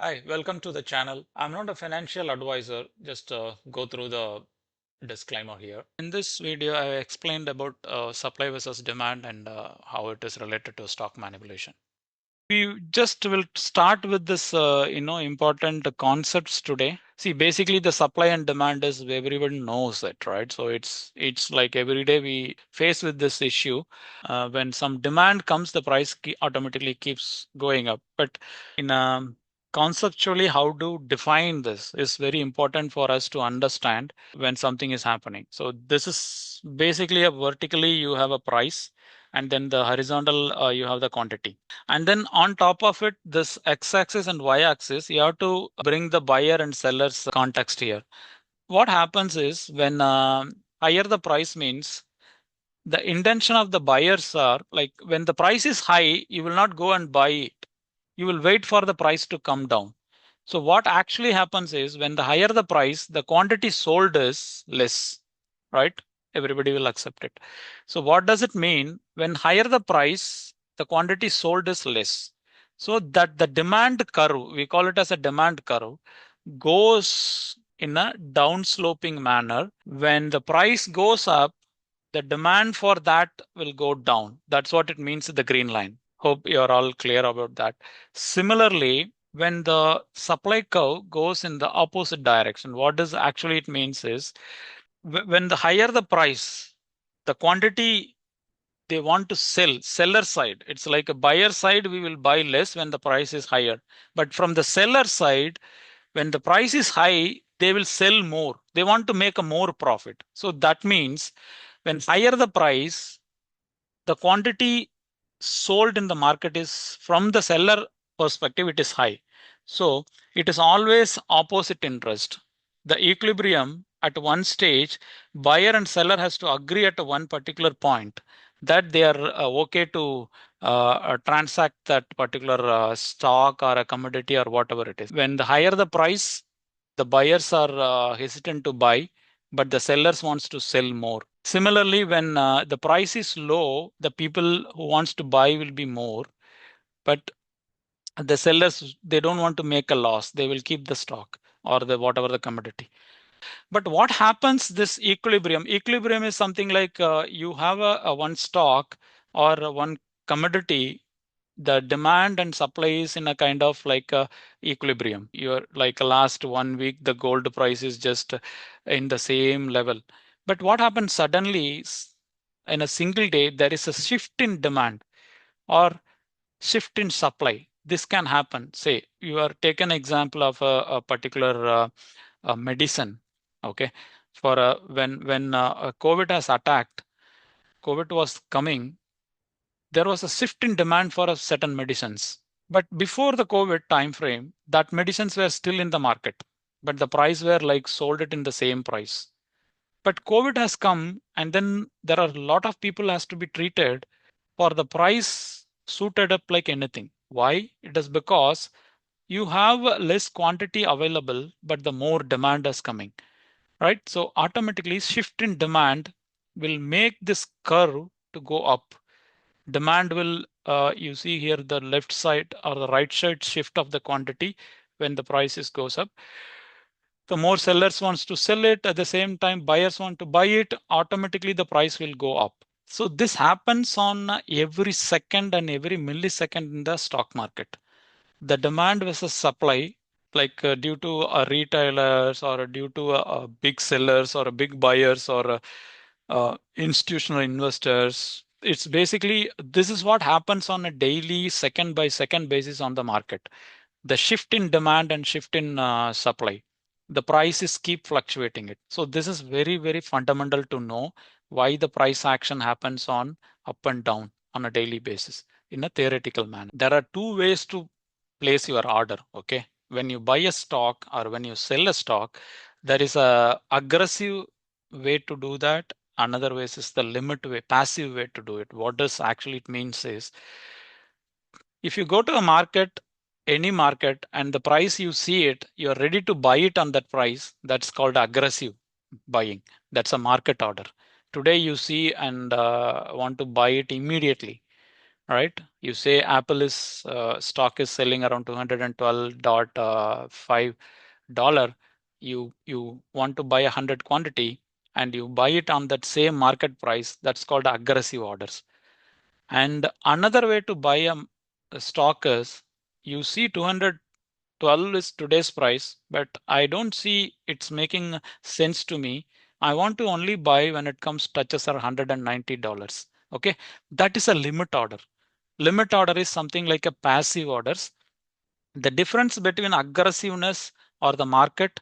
Hi, welcome to the channel. I'm not a financial advisor, just go through the disclaimer here. In this video, I explained about supply versus demand and how it is related to stock manipulation. We just will start with this, important concepts today. See, basically the supply and demand is everyone knows it, right? So it's like every day we face with this issue. When some demand comes, the price automatically keeps going up. But in conceptually, how to define this is very important for us to understand when something is happening. So this is basically a vertically you have a price, and then the horizontal you have the quantity. And then on top of it, this x-axis and y-axis, you have to bring the buyer and seller's context here. What happens is when higher the price means the intention of the buyers are like when the price is high, you will not go and buy it. You will wait for the price to come down. So what actually happens is when the higher the price, the quantity sold is less, right? Everybody will accept it. So what does it mean? When higher the price, the quantity sold is less. So that the demand curve, we call it as a demand curve, goes in a downsloping manner. When the price goes up, the demand for that will go down. That's what it means in the green line. Hope you're all clear about that. Similarly, when the supply curve goes in the opposite direction, what does actually it means is when the higher the price, the quantity they want to sell, seller side, it's like a buyer side, we will buy less when the price is higher. But from the seller side, when the price is high, they will sell more. They want to make a more profit. So that means when higher the price, the quantity sold in the market is from the seller perspective, it is high. So it is always opposite interest. The equilibrium at one stage, buyer and seller has to agree at one particular point that they are okay to transact that particular stock or a commodity or whatever it is. When the higher the price, the buyers are hesitant to buy, but the sellers wants to sell more. Similarly, when the price is low, the people who wants to buy will be more, but the sellers, they don't want to make a loss. They will keep the stock or the whatever the commodity. But what happens this equilibrium? Equilibrium is something like you have a one stock or one commodity, the demand and supply is in a kind of like a equilibrium. You're like last 1 week, the gold price is just in the same level. But what happens suddenly is in a single day, there is a shift in demand or shift in supply. This can happen. Say you are take an example of a particular medicine. Okay, for when COVID has attacked, COVID was coming, there was a shift in demand for a certain medicines. But before the COVID timeframe, that medicines were still in the market, but the price were like sold it in the same price. But COVID has come, and then there are a lot of people has to be treated for the price suited up like anything. Why? It is because you have less quantity available, but the more demand is coming, right? So automatically shift in demand will make this curve to go up. Demand will, you see here the left side or the right side shift of the quantity when the prices goes up. The more sellers wants to sell it, at the same time buyers want to buy it, automatically the price will go up. So this happens on every second and every millisecond in the stock market. The demand versus supply, like due to retailers or due to big sellers or big buyers or institutional investors. It's basically this is what happens on a daily, second by second basis on the market. The shift in demand and shift in supply. The prices keep fluctuating it. So this is very, very fundamental to know why the price action happens on up and down on a daily basis in a theoretical manner. There are two ways to place your order. Okay. When you buy a stock or when you sell a stock, there is a aggressive way to do that. Another way is the limit way, passive way to do it. What does actually it means is if you go to a market, any market, and the price you see it, you're ready to buy it on that price. That's called aggressive buying. That's a market order. Today you see and want to buy it immediately. right? You say Apple is stock is selling around $212.5. You want to buy 100 quantity and you buy it on that same market price. That's called aggressive orders. And another way to buy a stock is you see 212 is today's price, but I don't see it's making sense to me. I want to only buy when it comes touches are $190. Okay, that is a limit order. Limit order is something like a passive orders. The difference between aggressiveness or the market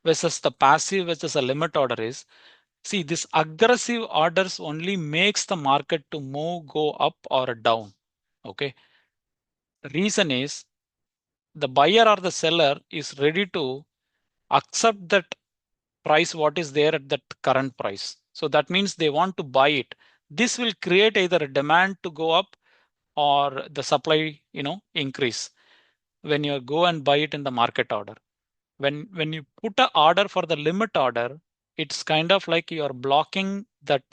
versus the passive versus a limit order is, see, this aggressive orders only makes the market to move, go up or down. Okay. The reason is the buyer or the seller is ready to accept that price what is there at that current price. So that means they want to buy it. This will create either a demand to go up or the supply, increase when you go and buy it in the market order. When you put a order for the limit order, it's kind of like you are blocking that.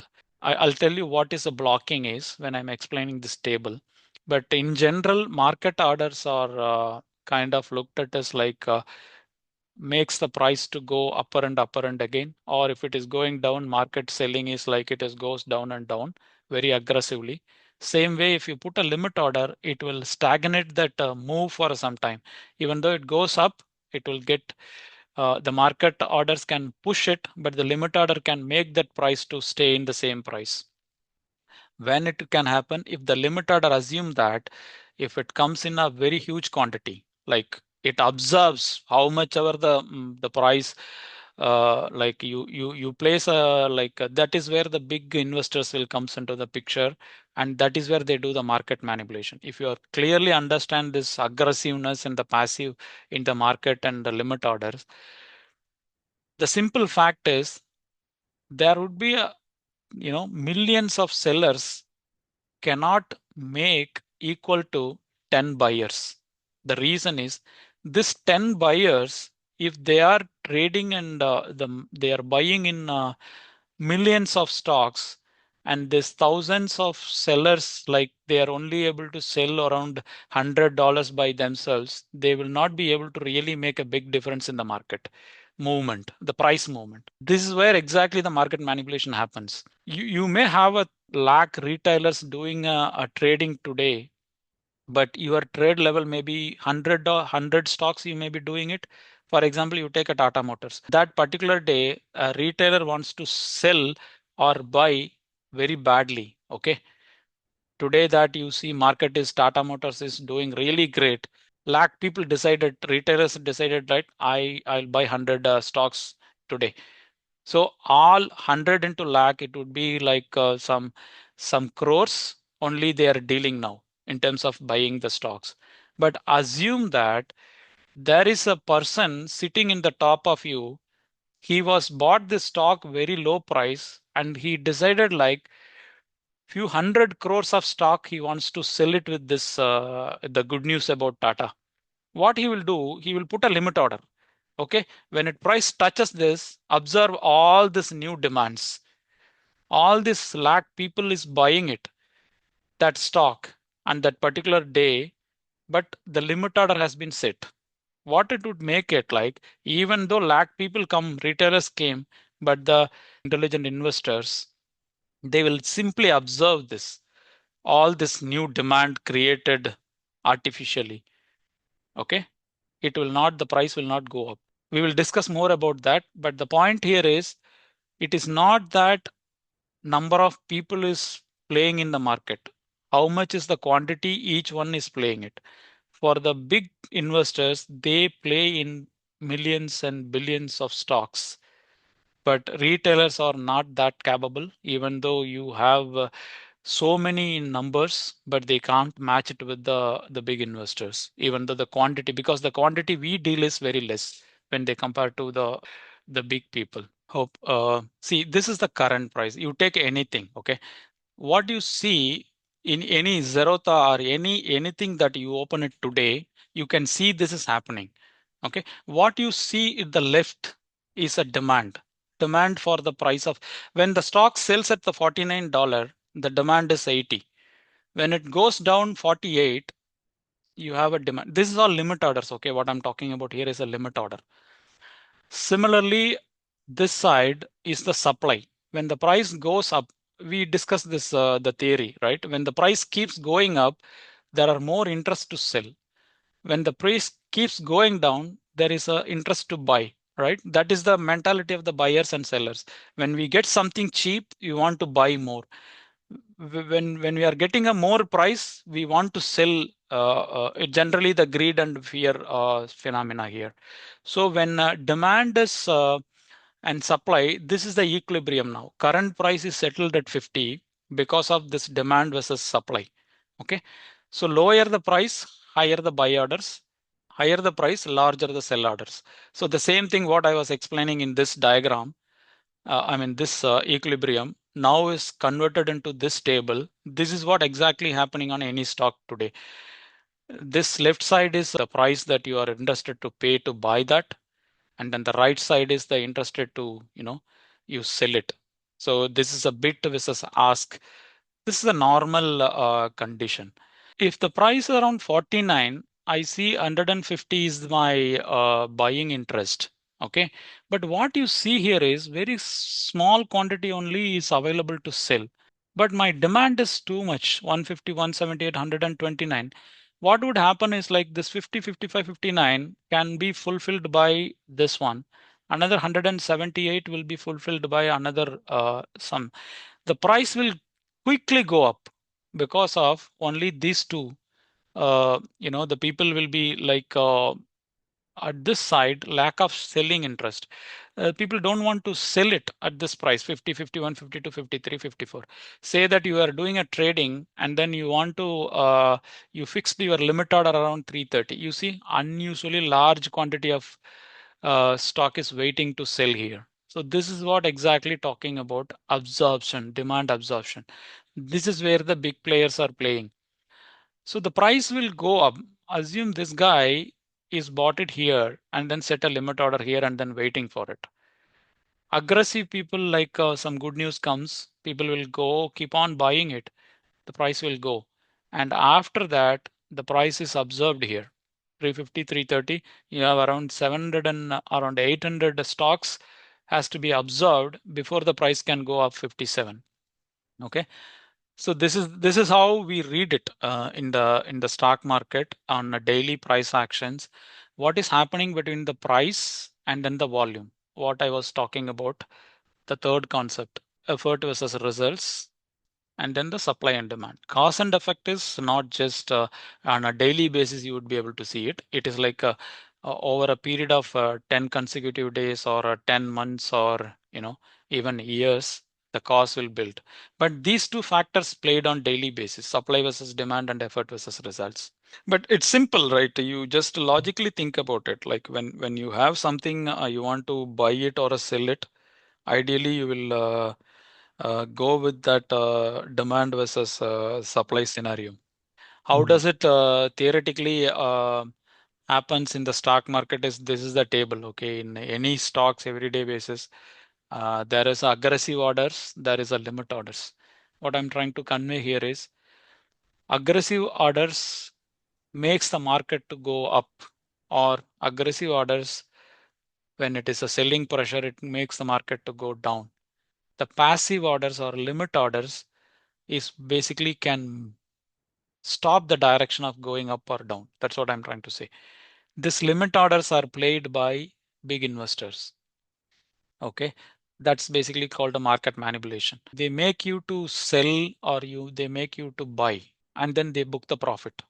I'll tell you what is a blocking is when I'm explaining this table. But in general, market orders are kind of looked at as like makes the price to go upper and again, or if it is going down, market selling is like it is goes down and down very aggressively. Same way, if you put a limit order, it will stagnate that move for some time. Even though it goes up, it will get the market orders can push it, but the limit order can make that price to stay in the same price. When it can happen, if the limit order assume that if it comes in a very huge quantity, like it observes how much ever the price, like you place a like that is where the big investors will comes into the picture, and that is where they do the market manipulation. If you are clearly understand this aggressiveness and the passive in the market and the limit orders, the simple fact is there would be a millions of sellers cannot make equal to 10 buyers. The reason is this 10 buyers, if they are trading and they are buying in millions of stocks, and there's thousands of sellers, like they are only able to sell around $100 by themselves, they will not be able to really make a big difference in the market movement, the price movement. This is where exactly the market manipulation happens. You may have a lakh retailers doing a trading today, but your trade level may be 100 stocks you may be doing it. For example, you take a Tata Motors. That particular day, a retailer wants to sell or buy very badly. Okay. Today that you see market is Tata Motors is doing really great. Lakh people decided, retailers decided, right, I'll buy 100 stocks today. So all 100 into lakh, it would be like some crores only they are dealing now in terms of buying the stocks. But assume that there is a person sitting in the top of you. He was bought this stock very low price and he decided like few hundred crores of stock he wants to sell it with this the good news about Tata. What he will do, he will put a limit order. Okay, when it price touches this, observe all this new demands. All this lakh people is buying it, that stock, on that particular day, but the limit order has been set. What it would make it like, even though lakh people come, retailers came, but the intelligent investors, they will simply observe this, all this new demand created artificially. Okay, it will not, the price will not go up. We will discuss more about that, but the point here is it is not that number of people is playing in the market. How much is the quantity each one is playing it? For the big investors, they play in millions and billions of stocks. But retailers are not that capable, even though you have so many in numbers, but they can't match it with the big investors, even though the quantity, because the quantity we deal is very less when they compare to the big people. Hope see, this is the current price. You take anything, okay? What you see in any Zerotha or anything that you open it today, you can see this is happening. Okay, what you see in the left is a demand for the price of when the stock sells at the $49, the demand is 80. When it goes down 48, you have a demand. This is all limit orders. Okay, what I'm talking about here is a limit order. Similarly, this side is the supply. When the price goes up, we discussed this, the theory, right? When the price keeps going up, there are more interest to sell. When the price keeps going down, there is a interest to buy, right? That is the mentality of the buyers and sellers. When we get something cheap, you want to buy more. When we are getting a more price, we want to sell. Generally, the greed and fear phenomena here. So when demand is and supply, this is the equilibrium now. Current price is settled at 50 because of this demand versus supply. Okay, so lower the price, higher the buy orders. Higher the price, larger the sell orders. So the same thing what I was explaining in this diagram, this equilibrium now is converted into this table. This is what exactly happening on any stock today. This left side is the price that you are interested to pay to buy that, and then the right side is the interested to you sell it. So this is a bid versus ask. This is a normal condition. If the price is around 49, I see 150 is my buying interest. Okay. But what you see here is very small quantity only is available to sell. But my demand is too much, 150, 178, 129. What would happen is like this 50, 55, 59 can be fulfilled by this one. Another 178 will be fulfilled by another some. The price will quickly go up because of only these two. The people will be like at this side, lack of selling interest. People don't want to sell it at this price 50, 51, 52, 53, 54. Say that you are doing a trading and then you want to you fix your limit order around 330. You see unusually large quantity of stock is waiting to sell here. So this is what exactly talking about absorption, demand absorption. This is where the big players are playing. So the price will go up. Assume this guy is bought it here and then set a limit order here and then waiting for it. Aggressive people, like some good news comes, people will go keep on buying it. The price will go. And after that, the price is observed here. 350, 330, you have around 700 and around 800 stocks has to be observed before the price can go up 57. Okay. So this is how we read it in the stock market on a daily price actions. What is happening between the price and then the volume? What I was talking about, the third concept, effort versus results, and then the supply and demand. Cause and effect is not just on a daily basis you would be able to see it. It is like over a period of 10 consecutive days or 10 months or even years, the cause will build. But these two factors played on daily basis, supply versus demand and effort versus results. But it's simple, right? You just logically think about it. Like when you have something, you want to buy it or sell it, ideally you will go with that demand versus supply scenario. How does it theoretically happens in the stock market is this is the table. Okay, in any stocks everyday basis, there is aggressive orders, there is a limit orders. What I'm trying to convey here is aggressive orders makes the market to go up, or aggressive orders, when it is a selling pressure, it makes the market to go down. The passive orders or limit orders is basically can stop the direction of going up or down. That's what I'm trying to say. This limit orders are played by big investors. Okay. That's basically called a market manipulation. They make you to sell or they make you to buy and then they book the profit.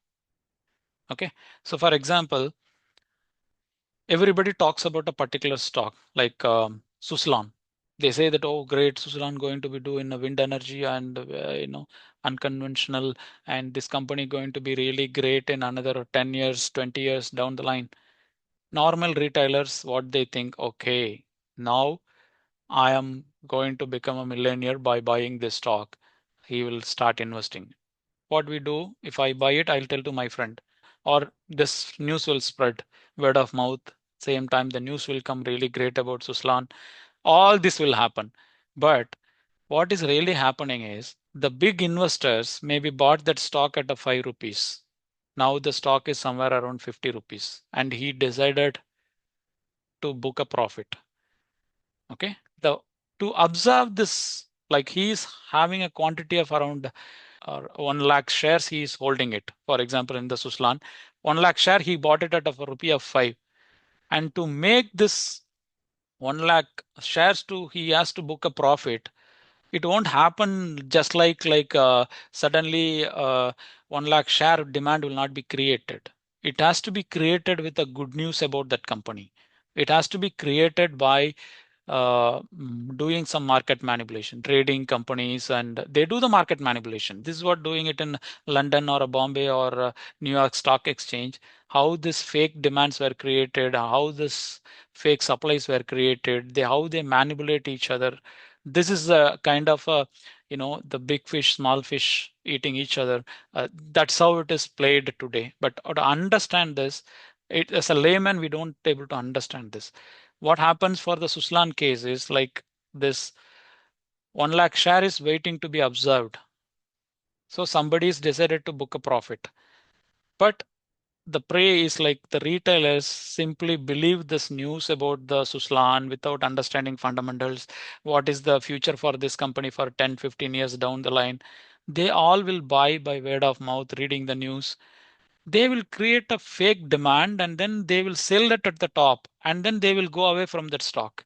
Okay. So for example, everybody talks about a particular stock like Suslan. They say that, oh, great, Suslan going to be doing wind energy and unconventional, and this company going to be really great in another 10 years, 20 years down the line. Normal retailers, what they think, okay, now I am going to become a millionaire by buying this stock. He will start investing. What we do, if I buy it, I'll tell to my friend, or this news will spread, word of mouth. Same time, the news will come really great about Suslan. All this will happen. But what is really happening is The big investors maybe bought that stock at a 5 rupees. Now the stock is somewhere around 50 rupees and he decided to book a profit. Okay. To observe this, like he is having a quantity of around 1 lakh shares, he is holding it. For example, in the Suslan, 1 lakh share, he bought it at a rupee of 5. And to make this 1 lakh shares he has to book a profit. It won't happen just like suddenly 1 lakh share demand will not be created. It has to be created with a good news about that company. It has to be created by doing some market manipulation, trading companies, and they do the market manipulation. This is what doing it in London or Bombay or New York Stock Exchange. How this fake demands were created, how this fake supplies were created, how they manipulate each other. This is a kind of a, the big fish, small fish eating each other. That's how it is played today. But to understand this, as a layman, we don't able to understand this. What happens for the Suslan case is like this 1 lakh share is waiting to be observed. So somebody is decided to book a profit. But the prey is like the retailers simply believe this news about the Suslan without understanding fundamentals. What is the future for this company for 10, 15 years down the line? They all will buy by word of mouth, reading the news. They will create a fake demand and then they will sell it at the top and then they will go away from that stock.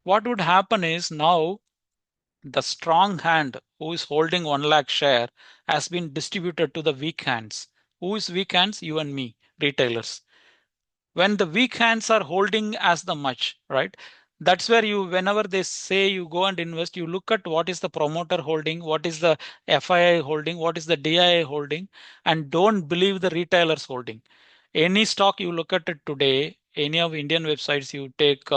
What would happen is now the strong hand who is holding 1 lakh share has been distributed to the weak hands. Who is weak hands? You and me, retailers. When the weak hands are holding as the much, right? That's where whenever they say you go and invest, you look at what is the promoter holding, what is the FII holding, what is the DII holding, and don't believe the retailers holding. Any stock you look at it today, any of Indian websites, you take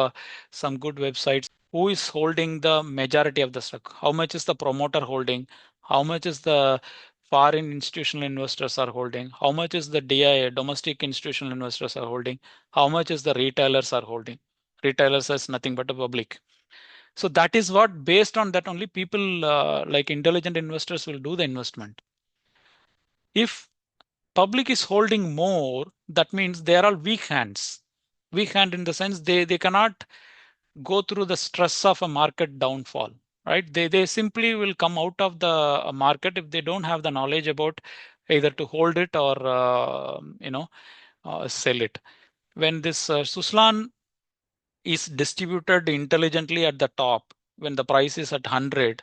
some good websites, who is holding the majority of the stock? How much is the promoter holding? How much is the foreign institutional investors are holding? How much is the DIA, domestic institutional investors are holding? How much is the retailers are holding? Retailers is nothing but a public. So that is what, based on that only people like intelligent investors will do the investment. If public is holding more, that means they are all weak hands. Weak hand in the sense they cannot go through the stress of a market downfall, right? They simply will come out of the market if they don't have the knowledge about either to hold it or sell it. When this Suslan is distributed intelligently at the top, when the price is at 100,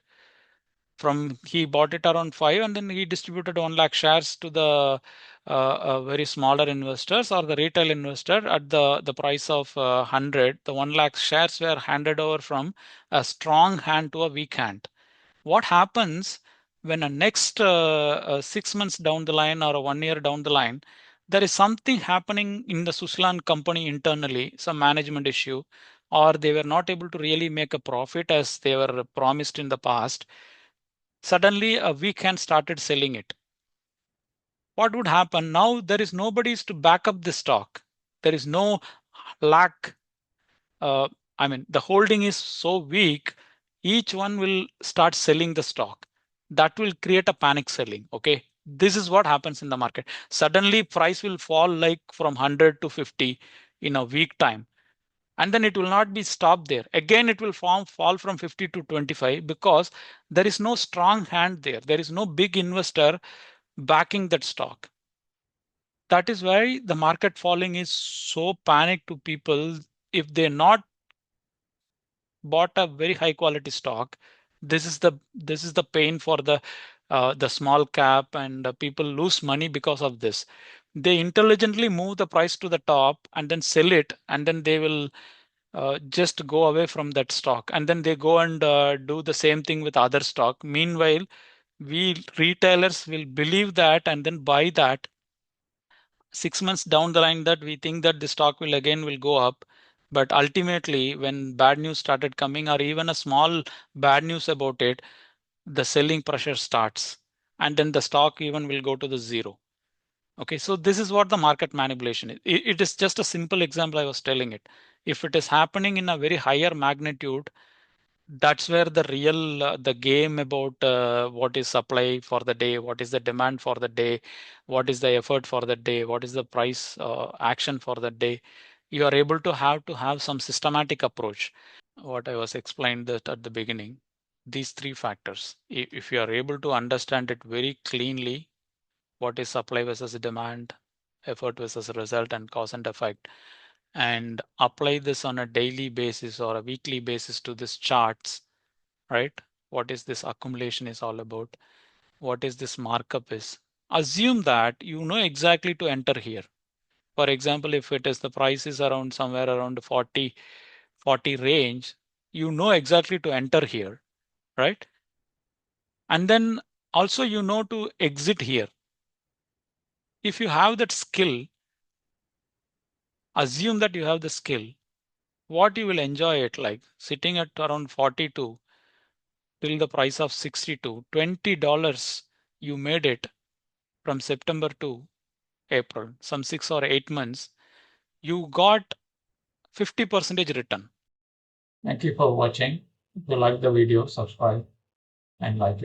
from he bought it around 5 and then he distributed 1 lakh shares to the very smaller investors or the retail investor at the price of 100. The 1 lakh shares were handed over from a strong hand to a weak hand. What happens when a next 6 months down the line or a 1 year down the line, there is something happening in the Suslan company internally, some management issue, or they were not able to really make a profit as they were promised in the past. Suddenly a weak hand started selling it. What would happen? Now there is nobody to back up the stock. There is no lack. The holding is so weak, each one will start selling the stock. That will create a panic selling. Okay. This is what happens in the market. Suddenly price will fall like from 100 to 50 in a week time. And then it will not be stopped there. Again, it will fall from 50 to 25 because there is no strong hand there. There is no big investor backing that stock. That is why the market falling is so panic to people. If they're not bought a very high quality stock, this is the pain for the small cap, and people lose money because of this. They intelligently move the price to the top and then sell it, and then they will just go away from that stock, and then they go and do the same thing with other stock. Meanwhile, we retailers will believe that and then buy that. 6 months down the line, that we think that the stock will go up, but ultimately when bad news started coming or even a small bad news about it, the selling pressure starts and then the stock even will go to the zero. Okay, so this is what the market manipulation is. It is just a simple example I was telling it. If it is happening in a very higher magnitude, That's where the real the game about what is supply for the day, what is the demand for the day, what is the effort for the day, what is the price action for the day. You are able to have some systematic approach. What I was explained that at the beginning, these three factors. If you are able to understand it very cleanly, what is supply versus demand, effort versus result, and cause and effect, and apply this on a daily basis or a weekly basis to these charts, right? What is this accumulation is all about? What is this markup is? Assume that you know exactly to enter here. For example, if it is the price is around somewhere around 40 range, you know exactly to enter here, right? And then also you know to exit here. If you have that skill, assume that you have the skill, what you will enjoy it like sitting at around 42 till the price of 62, $20 you made it from September to April, some 6 or 8 months, you got 50% return. Thank you for watching. If you like the video, subscribe and like it.